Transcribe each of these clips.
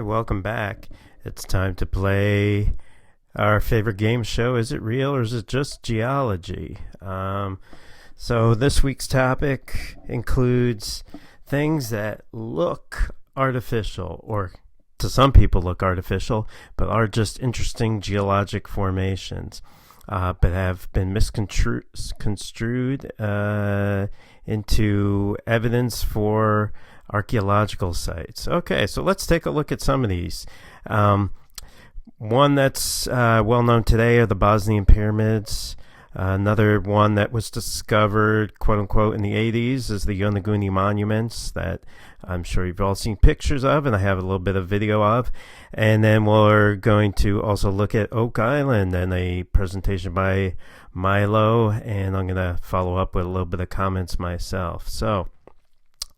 Welcome back. It's time to play our favorite game show. Is it real or is it just geology? So this week's topic includes things that look artificial, or to some people look artificial, but are just interesting geologic formations, but have been misconstrued into evidence for archaeological sites. Okay, so let's take a look at some of these. One that's well known today are the Bosnian pyramids. Another one that was discovered, quote unquote, in the 80s is the Yonaguni monuments that I'm sure you've all seen pictures of, and I have a little bit of video of. And then we're going to also look at Oak Island and a presentation by Milo, and I'm going to follow up with a little bit of comments myself. So,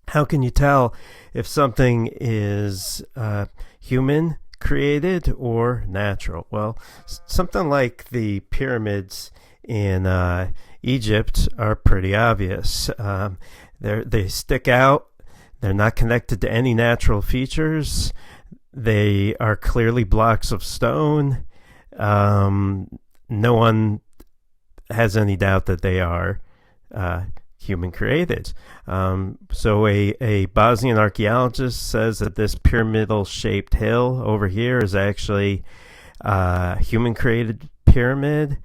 how can you tell if something is human created or natural? Well, something like the pyramids in Egypt are pretty obvious. They stick out. They're not connected to any natural features. They are clearly blocks of stone. No one has any doubt that they are human created. So a Bosnian archaeologist says that this pyramidal shaped hill over here is actually a human created pyramid.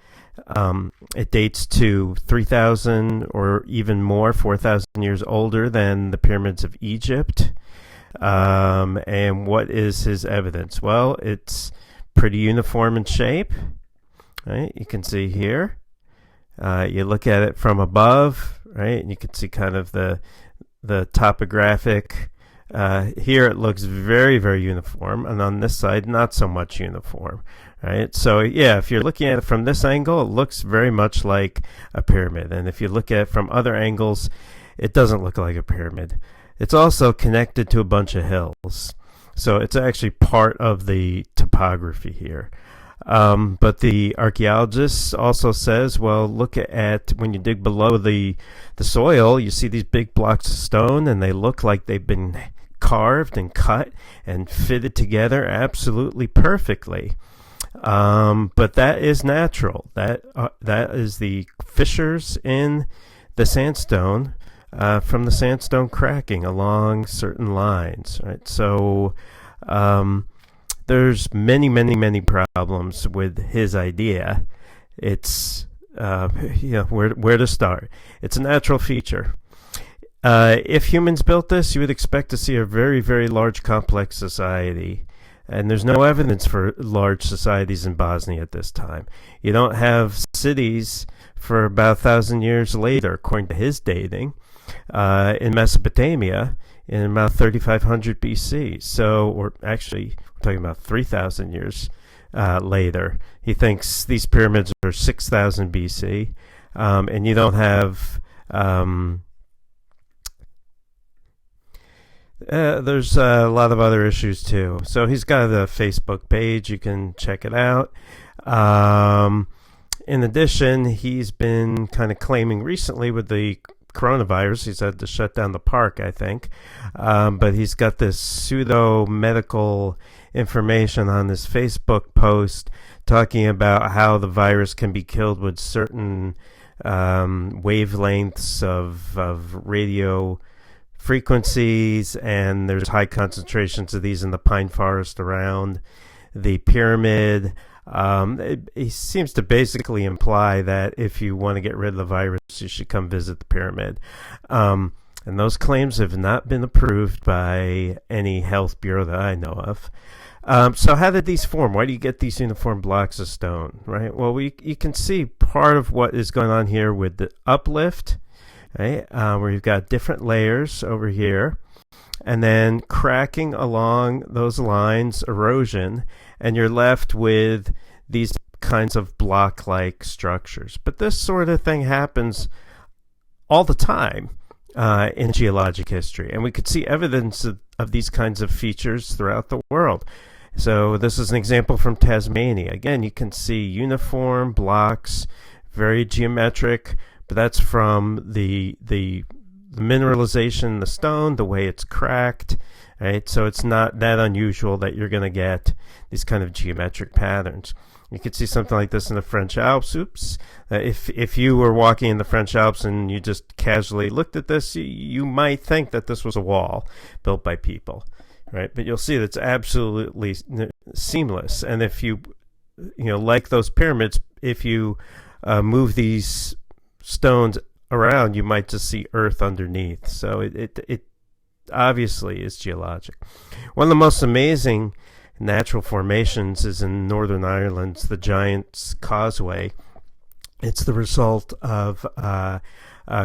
It dates to 3,000 or even more, 4,000 years older than the pyramids of Egypt. And what is his evidence? Well, it's pretty uniform in shape. Right? You can see here. You look at it from above, right? And you can see kind of the topographic. Here it looks very, very uniform, and on this side, not so much uniform, right? So yeah, if you're looking at it from this angle, it looks very much like a pyramid, and if you look at it from other angles, it doesn't look like a pyramid. It's also connected to a bunch of hills, so it's actually part of the topography here. But the archaeologist also says, well, look at when you dig below the soil, you see these big blocks of stone, and they look like they've been carved and cut and fitted together absolutely perfectly. But that is natural. That is the fissures in the sandstone from the sandstone cracking along certain lines, right? So there's many problems with his idea. It's where to start. It's a natural feature. If humans built this, you would expect to see a very, very large complex society. And there's no evidence for large societies in Bosnia at this time. You don't have cities for about 1,000 years later, according to his dating, in Mesopotamia in about 3,500 BC. So, or actually, we're talking about 3,000 years later. He thinks these pyramids are 6,000 BC, and you don't have. There's a lot of other issues too. So he's got a Facebook page. You can check it out. In addition, he's been kind of claiming recently with the coronavirus, he's had to shut down the park, I think. But he's got this pseudo-medical information on his Facebook post talking about how the virus can be killed with certain wavelengths of radio frequencies, and there's high concentrations of these in the pine forest around the pyramid. He seems to basically imply that if you want to get rid of the virus, you should come visit the pyramid. And those claims have not been approved by any health bureau that I know of. So how did these form? Why do you get these uniform blocks of stone, right? Well, you can see part of what is going on here with the uplift, right? Where you've got different layers over here, and then cracking along those lines, erosion, and you're left with these kinds of block-like structures. But this sort of thing happens all the time in geologic history, and we could see evidence of these kinds of features throughout the world. So this is an example from Tasmania. Again, you can see uniform blocks, very geometric, but that's from the the mineralization in the stone, the way it's cracked, right? So it's not that unusual that you're going to get these kind of geometric patterns. You could see something like this in the French Alps. Oops. If you were walking in the French Alps and you just casually looked at this, you might think that this was a wall built by people, right? But you'll see that it's absolutely seamless. And if you like those pyramids, if you move these stones around, you might just see earth underneath. So it obviously is geologic. One of the most amazing natural formations is in Northern Ireland, the Giant's Causeway. It's the result of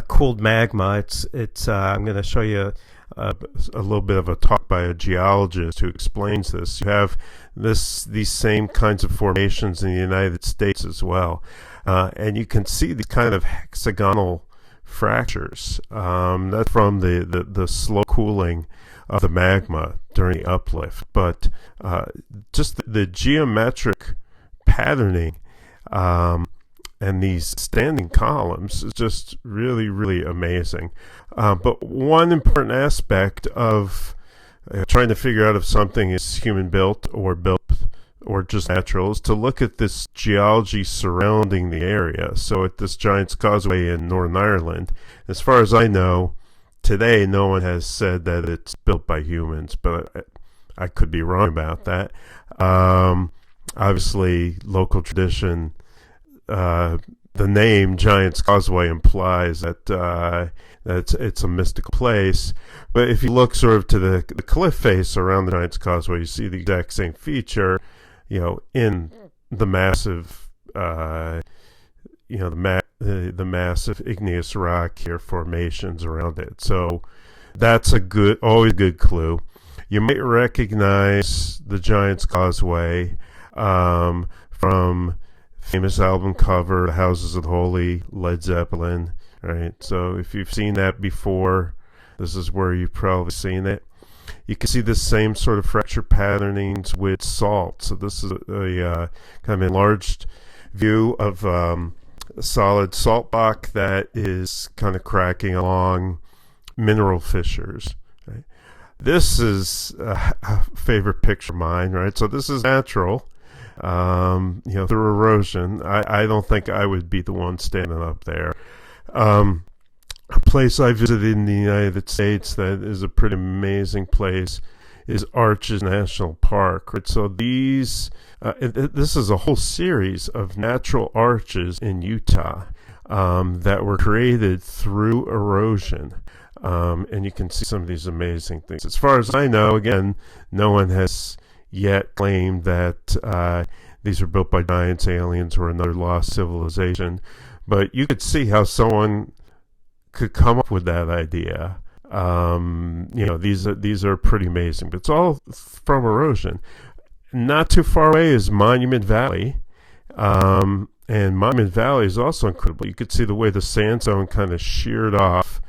cooled magma. It's I'm going to show you a little bit of a talk by a geologist who explains this. You have these same kinds of formations in the United States as well, and you can see these kind of hexagonal fractures. That's from the slow cooling of the magma during the uplift. But just the geometric patterning and these standing columns is just really, really amazing. But one important aspect of trying to figure out if something is human built or just natural is to look at this geology surrounding the area. So at this Giant's Causeway in Northern Ireland, as far as I know, today no one has said that it's built by humans, but I could be wrong about that. Obviously, local tradition, the name Giant's Causeway implies that it's a mystical place. But if you look sort of to the cliff face around the Giant's Causeway, you see the exact same feature, in the massive, the massive igneous rock here, formations around it. So that's always a good clue. You might recognize the Giant's Causeway from famous album cover, The Houses of the Holy, Led Zeppelin, right? So if you've seen that before, this is where you've probably seen it. You can see the same sort of fracture patternings with salt. So this is a kind of enlarged view of solid salt Bock that is kind of cracking along mineral fissures. Right? This is a favorite picture of mine, right? So this is natural, through erosion. I don't think I would be the one standing up there. A place I visited in the United States that is a pretty amazing place is Arches National Park. Right? So this is a whole series of natural arches in Utah that were created through erosion. And you can see some of these amazing things. As far as I know, again, no one has yet claimed that these were built by giants, aliens, or another lost civilization. But you could see how someone could come up with that idea. These are pretty amazing, but it's all from erosion. Not too far away is Monument Valley, and Monument Valley is also incredible. You could see the way the sandstone kind of sheared off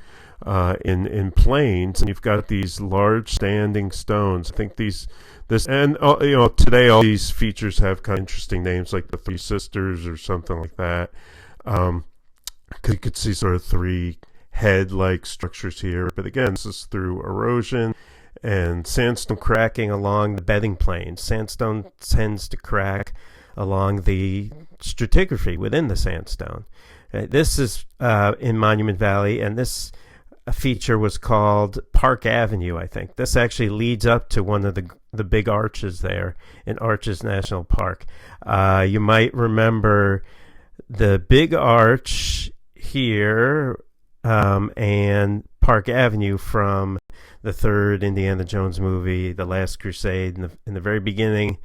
in plains, and you've got these large standing stones. I think today all these features have kind of interesting names like the Three Sisters or something like that. You could see sort of three head-like structures here, but again, this is through erosion and sandstone cracking along the bedding planes. Sandstone tends to crack along the stratigraphy within the sandstone. This is in Monument Valley, and this feature was called Park Avenue, I think. This actually leads up to one of the big arches there in Arches National Park. You might remember the big arch here and Park Avenue from the third Indiana Jones movie, The Last Crusade, in the very beginning.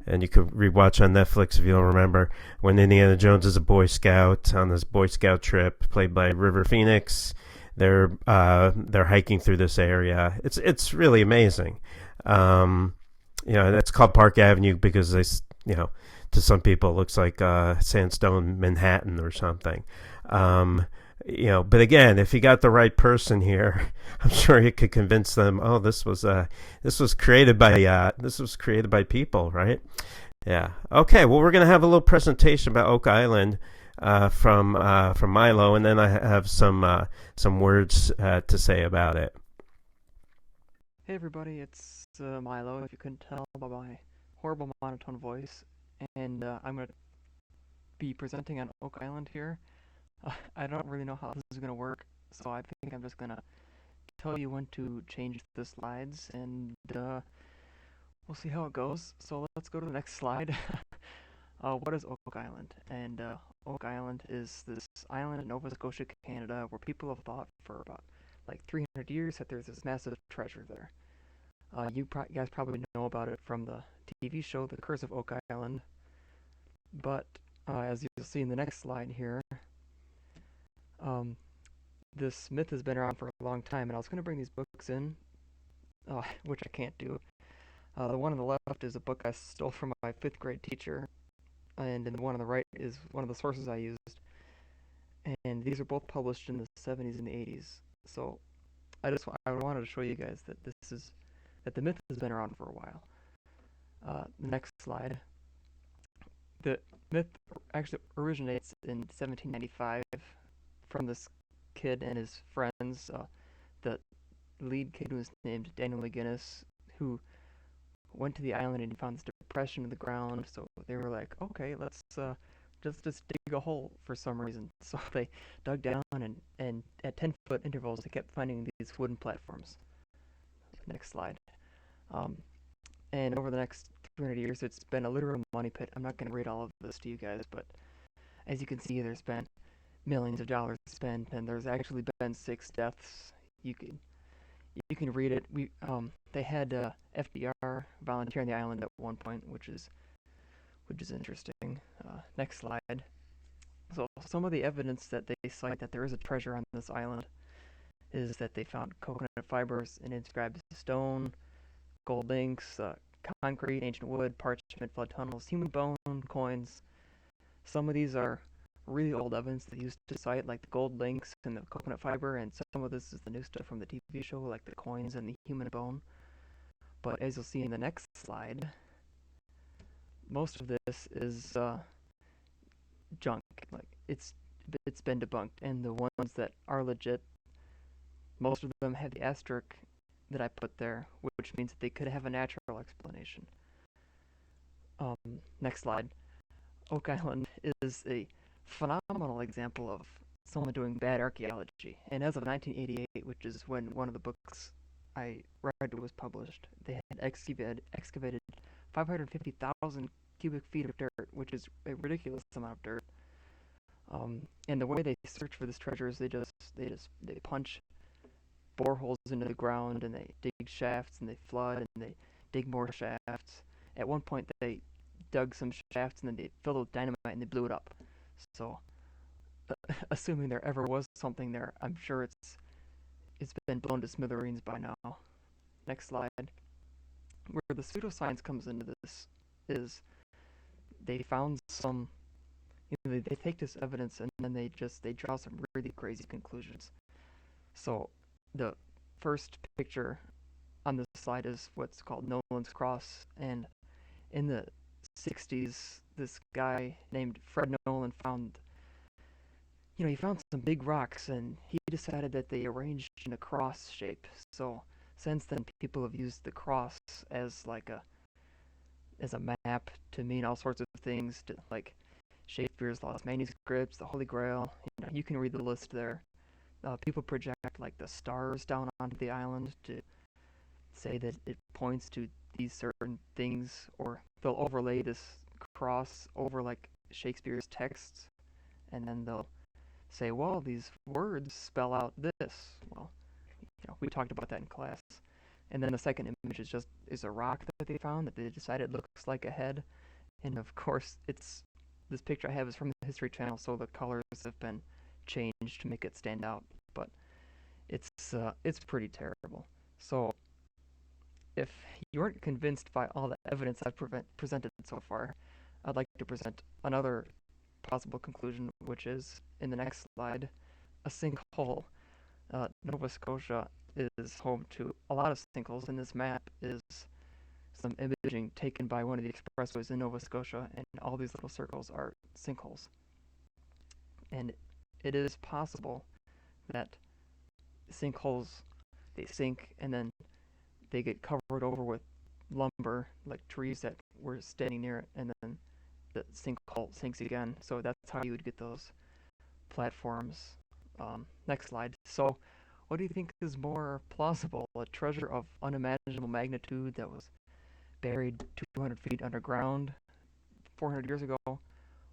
And you could rewatch on Netflix if you don't remember, when Indiana Jones is a Boy Scout on this Boy Scout trip, played by River Phoenix. They're hiking through this area. It's really amazing. It's called Park Avenue because to some people it looks like sandstone Manhattan or something. But again, if you got the right person here, I'm sure you could convince them. Oh, this was created by people, right? Yeah. Okay. Well, we're gonna have a little presentation about Oak Island from Milo, and then I have some words to say about it. Hey everybody, it's Milo, if you couldn't tell by my horrible monotone voice, and I'm going to be presenting on Oak Island here. I don't really know how this is going to work, so I think I'm just going to tell you when to change the slides, and we'll see how it goes. So let's go to the next slide. What is Oak Island? And Oak Island is this island in Nova Scotia, Canada, where people have thought for about like 300 years that there's this massive treasure there. You guys probably know about it from the TV show The Curse of Oak Island, but as you'll see in the next slide here, um, this myth has been around for a long time, and I was going to bring these books in, which I can't do. The one on the left is a book I stole from my 5th grade teacher, and the one on the right is one of the sources I used, and these are both published in the 70s and the 80s. So I wanted to show you guys that that the myth has been around for a while. The next slide. The myth actually originates in 1795 from this kid and his friends. The lead kid was named Daniel McGinnis, who went to the island and he found this depression in the ground. So they were like, okay, let's just dig a hole for some reason. So they dug down and at 10-foot intervals they kept finding these wooden platforms. Next slide. And over the next 300 years, it's been a literal money pit. I'm not going to read all of this to you guys, but as you can see, there's been millions of dollars spent, and there's actually been 6 deaths. You can read it. They had FDR volunteer on the island at one point, which is interesting. Next slide. So some of the evidence that they cite that there is a treasure on this island is that they found coconut fibers and inscribed stone, gold links, concrete, ancient wood, parchment, flood tunnels, human bone, coins. Some of these are really old evidence they used to cite, like the gold links and the coconut fiber, and some of this is the new stuff from the TV show, like the coins and the human bone. But as you'll see in the next slide, most of this is junk. Like it's been debunked, and the ones that are legit, most of them have the asterisk that I put there, which means that they could have a natural explanation. Next slide. Oak Island is a phenomenal example of someone doing bad archaeology. And as of 1988, which is when one of the books I read was published, they had excavated 550,000 cubic feet of dirt, which is a ridiculous amount of dirt. And the way they search for this treasure is they punch boreholes into the ground, and they dig shafts, and they flood, and they dig more shafts. At one point, they dug some shafts, and then they filled it with dynamite, and they blew it up. So, assuming there ever was something there, I'm sure it's been blown to smithereens by now. Next slide. Where the pseudoscience comes into this is they found some. They take this evidence and then they draw some really crazy conclusions. So the first picture on this slide is what's called Nolans Cross, and in the 60s, this guy named Fred Nolan found some big rocks, and he decided that they arranged in a cross shape. So since then, people have used the cross as as a map to mean all sorts of things, like Shakespeare's lost manuscripts, the Holy Grail. You can read the list there. People project like the stars down onto the island to say that it points to these certain things, or they'll overlay this cross over like Shakespeare's texts, and then they'll say, well, these words spell out this. Well, we talked about that in class. And then the second image is a rock that they found that they decided looks like a head, and of course this picture I have is from the History Channel, so the colors have been changed to make it stand out, but it's pretty terrible. So if you weren't convinced by all the evidence I've presented so far, I'd like to present another possible conclusion, which is in the next slide, a sinkhole. Nova Scotia is home to a lot of sinkholes, and this map is some imaging taken by one of the expressways in Nova Scotia, and all these little circles are sinkholes. and it is possible that sinkholes, they sink and then they get covered over with lumber, like trees that were standing near it, and then the sinkhole sinks again. So that's how you would get those platforms. Next slide. So, what do you think is more plausible? A treasure of unimaginable magnitude that was buried 200 feet underground 400 years ago,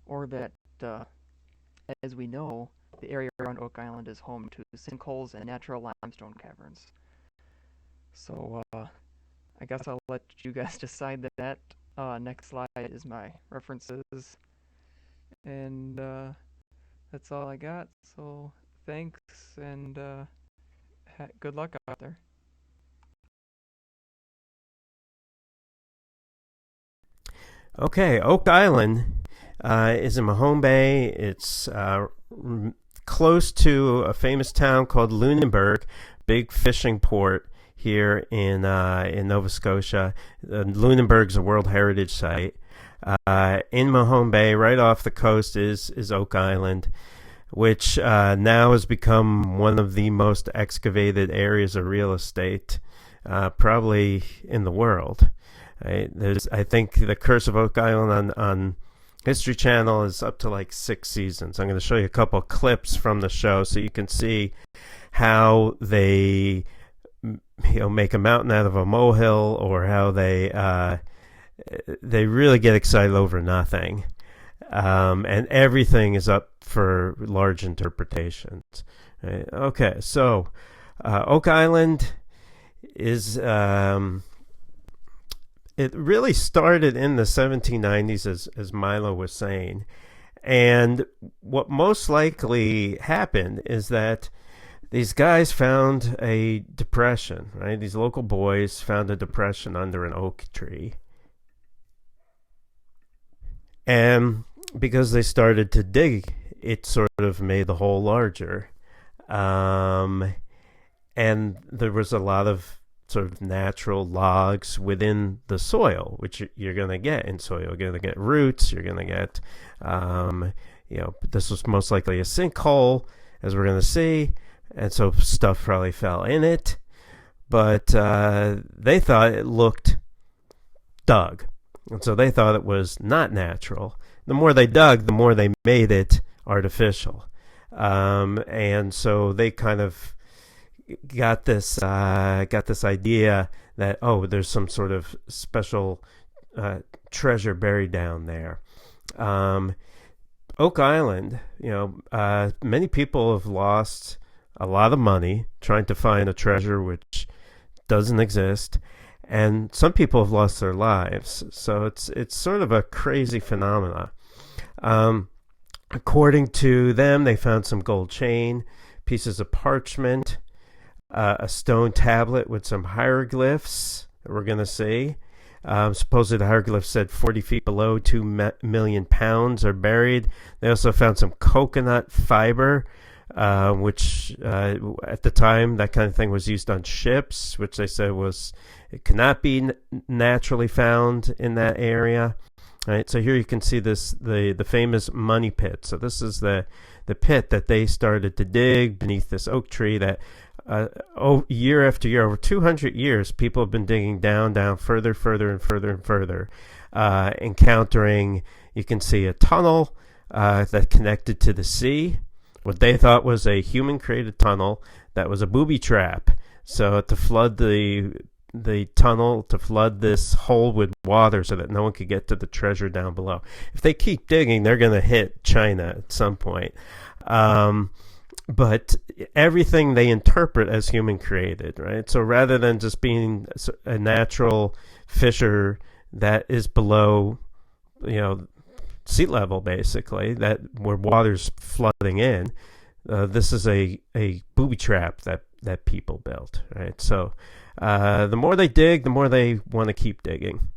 or that, as we know, the area around Oak Island is home to sinkholes and natural limestone caverns? So, I guess I'll let you guys decide that. Next slide is my references, and that's all I got. So, thanks, and good luck out there. Okay, Oak Island is in Mahone Bay. It's close to a famous town called Lunenburg, big fishing port here in Nova Scotia. Lunenburg's a World Heritage Site. In Mahone Bay, right off the coast, is Oak Island, which now has become one of the most excavated areas of real estate, probably in the world. I think the Curse of Oak Island on History Channel is up to like 6 seasons. I'm going to show you a couple of clips from the show so you can see how they make a mountain out of a molehill, or how they really get excited over nothing, and everything is up for large interpretations. Right? Okay, so Oak Island is it really started in the 1790s, as Milo was saying, and what most likely happened is that these guys found a depression, right? These local boys found a depression under an oak tree. And because they started to dig, it sort of made the hole larger. And there was a lot of sort of natural logs within the soil, which you're going to get in soil. You're going to get roots. You're going to get, this was most likely a sinkhole, as we're going to see. And so stuff probably fell in it, but they thought it looked dug. And so they thought it was not natural. The more they dug, the more they made it artificial. And so they kind of got this idea that, oh, there's some sort of special treasure buried down there. Oak Island, many people have lost a lot of money trying to find a treasure which doesn't exist, and some people have lost their lives. So it's sort of a crazy phenomena. According to them, they found some gold chain, pieces of parchment, a stone tablet with some hieroglyphs that we're going to see. Supposedly the hieroglyphs said 40 feet below, 2 million pounds are buried. They also found some coconut fiber, which at the time, that kind of thing was used on ships, which they said it cannot be naturally found in that area. All right, so here you can see the famous money pit. So this is the pit that they started to dig beneath this oak tree that year after year, over 200 years, people have been digging down, further, and further, encountering, you can see a tunnel that connected to the sea. What they thought was a human-created tunnel that was a booby trap. So to flood the tunnel, to flood this hole with water so that no one could get to the treasure down below. If they keep digging, they're going to hit China at some point. But everything they interpret as human-created, right? So rather than just being a natural fissure that is below, sea level, basically, that where water's flooding in, this is a booby trap that people built, right? So the more they dig, the more they want to keep digging.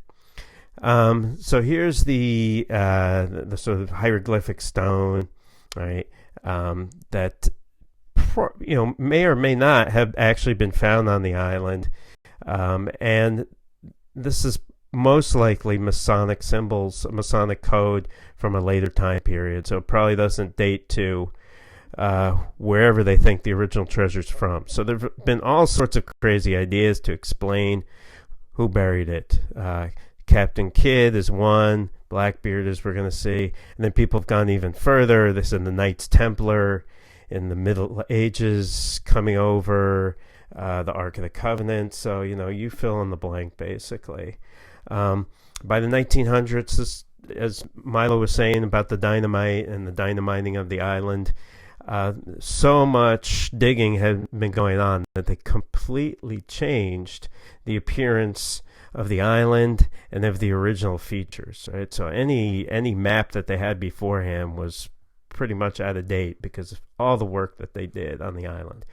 So here's the sort of hieroglyphic stone, right? That may or may not have actually been found on the island, and this is most likely Masonic symbols, Masonic code from a later time period. So it probably doesn't date to wherever they think the original treasure's from. So there have been all sorts of crazy ideas to explain who buried it. Captain Kidd is one, Blackbeard, as we're going to see. And then people have gone even further. This is the Knights Templar in the Middle Ages coming over, the Ark of the Covenant. So, you fill in the blank, basically. By the 1900s, this, as Milo was saying about the dynamite and the dynamiting of the island, so much digging had been going on that they completely changed the appearance of the island and of the original features. Right? So any map that they had beforehand was pretty much out of date because of all the work that they did on the island.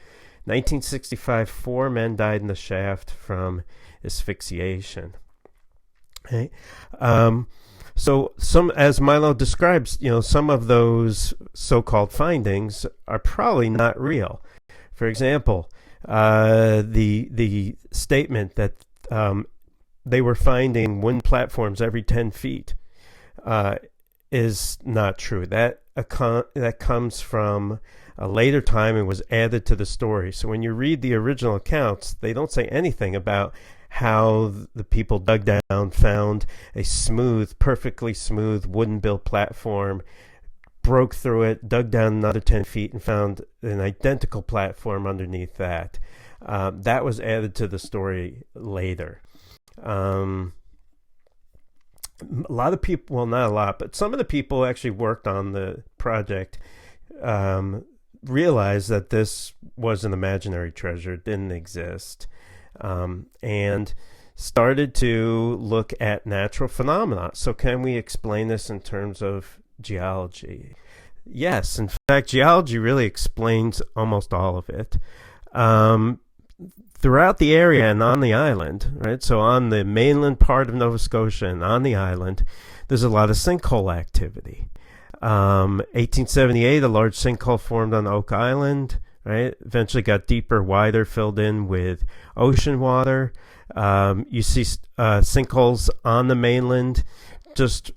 1965, 4 men died in the shaft from asphyxiation. Okay. So as Milo describes, some of those so-called findings are probably not real. For example, the statement that they were finding wooden platforms every 10 feet is not true. That comes from a later time and was added to the story. So when you read the original accounts, they don't say anything about how the people dug down, found a perfectly smooth wooden-built platform, broke through it, dug down another 10 feet, and found an identical platform underneath that. That was added to the story later. A lot of people, well, not a lot, but some of the people who actually worked on the project realized that this was an imaginary treasure, it didn't exist. And started to look at natural phenomena. So can we explain this in terms of geology? Yes, in fact, geology really explains almost all of it. Throughout the area and on the island, right? So on the mainland part of Nova Scotia and on the island, there's a lot of sinkhole activity. 1878, a large sinkhole formed on Oak Island. Right, eventually got deeper, wider, filled in with ocean water. You see sinkholes on the mainland, just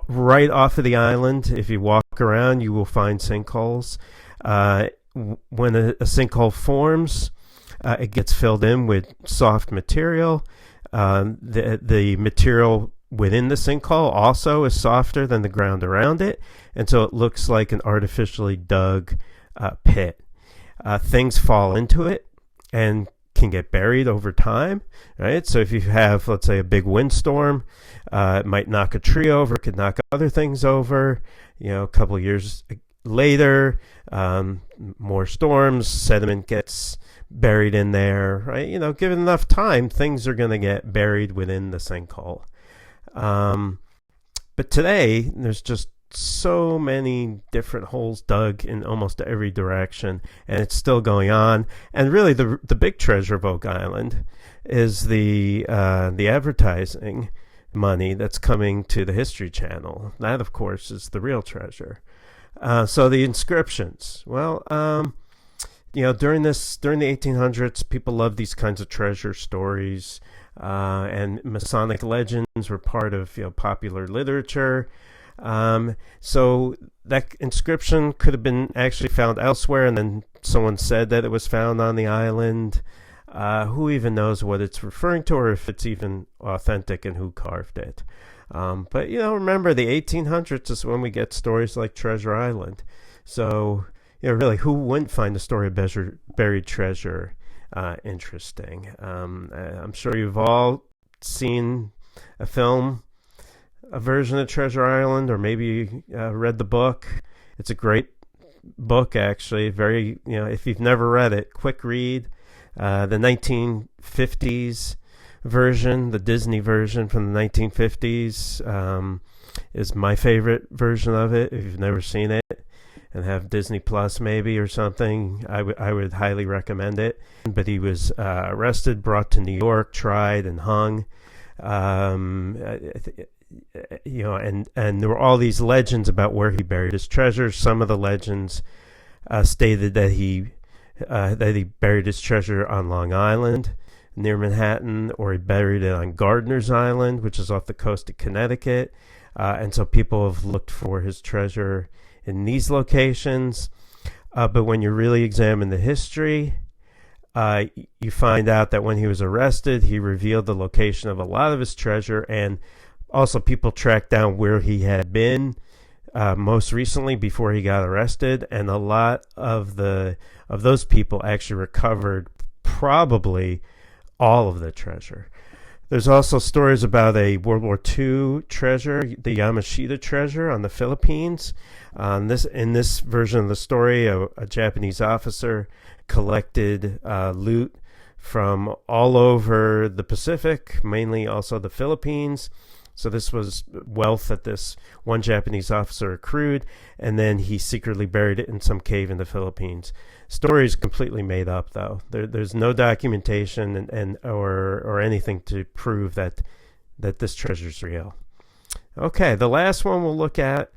right off of the island. If you walk around, you will find sinkholes. When a sinkhole forms, it gets filled in with soft material. The material within the sinkhole also is softer than the ground around it, and so it looks like an artificially dug pit. Things fall into it and can get buried over time, right? So if you have, let's say, a big windstorm, it might knock a tree over, it could knock other things over. A couple of years later, more storms, sediment gets buried in there, right? Given enough time, things are going to get buried within the sinkhole. But today, there's just so many different holes dug in almost every direction, and it's still going on. And really, the big treasure of Oak Island is the advertising money that's coming to the History Channel. That, of course, is the real treasure. So the inscriptions. Well, during the 1800s, people loved these kinds of treasure stories, and Masonic legends were part of popular literature. So that inscription could have been actually found elsewhere, and then someone said that it was found on the island. Who even knows what it's referring to, or if it's even authentic, and who carved it. But remember, the 1800s is when we get stories like Treasure Island. So really, who wouldn't find the story of buried treasure interesting? I'm sure you've all seen a version of Treasure Island, or maybe read the book. It's a great book, actually. Very, if you've never read it, quick read. The 1950s version, the Disney version from the 1950s, is my favorite version of it. If you've never seen it and have Disney Plus maybe or something, I would highly recommend it. But he was arrested, brought to New York, tried, and hung. And there were all these legends about where he buried his treasure. Some of the legends stated that he buried his treasure on Long Island. near Manhattan, or he buried it on Gardner's Island, which is off the coast of Connecticut. And so people have looked for his treasure in these locations. But when you really examine the history, you find out that when he was arrested, he revealed the location of a lot of his treasure, and also people tracked down where he had been most recently before he got arrested, and a lot of those people actually recovered probably all of the treasure. There's also stories about a World War II treasure, the Yamashita treasure on the Philippines. In this version of the story, a Japanese officer collected loot from all over the Pacific, mainly also the Philippines. So this was wealth that this one Japanese officer accrued, and then he secretly buried it in some cave in the Philippines. Story is completely made up, though. There's no documentation or anything to prove that this treasure is real. Okay, the last one we'll look at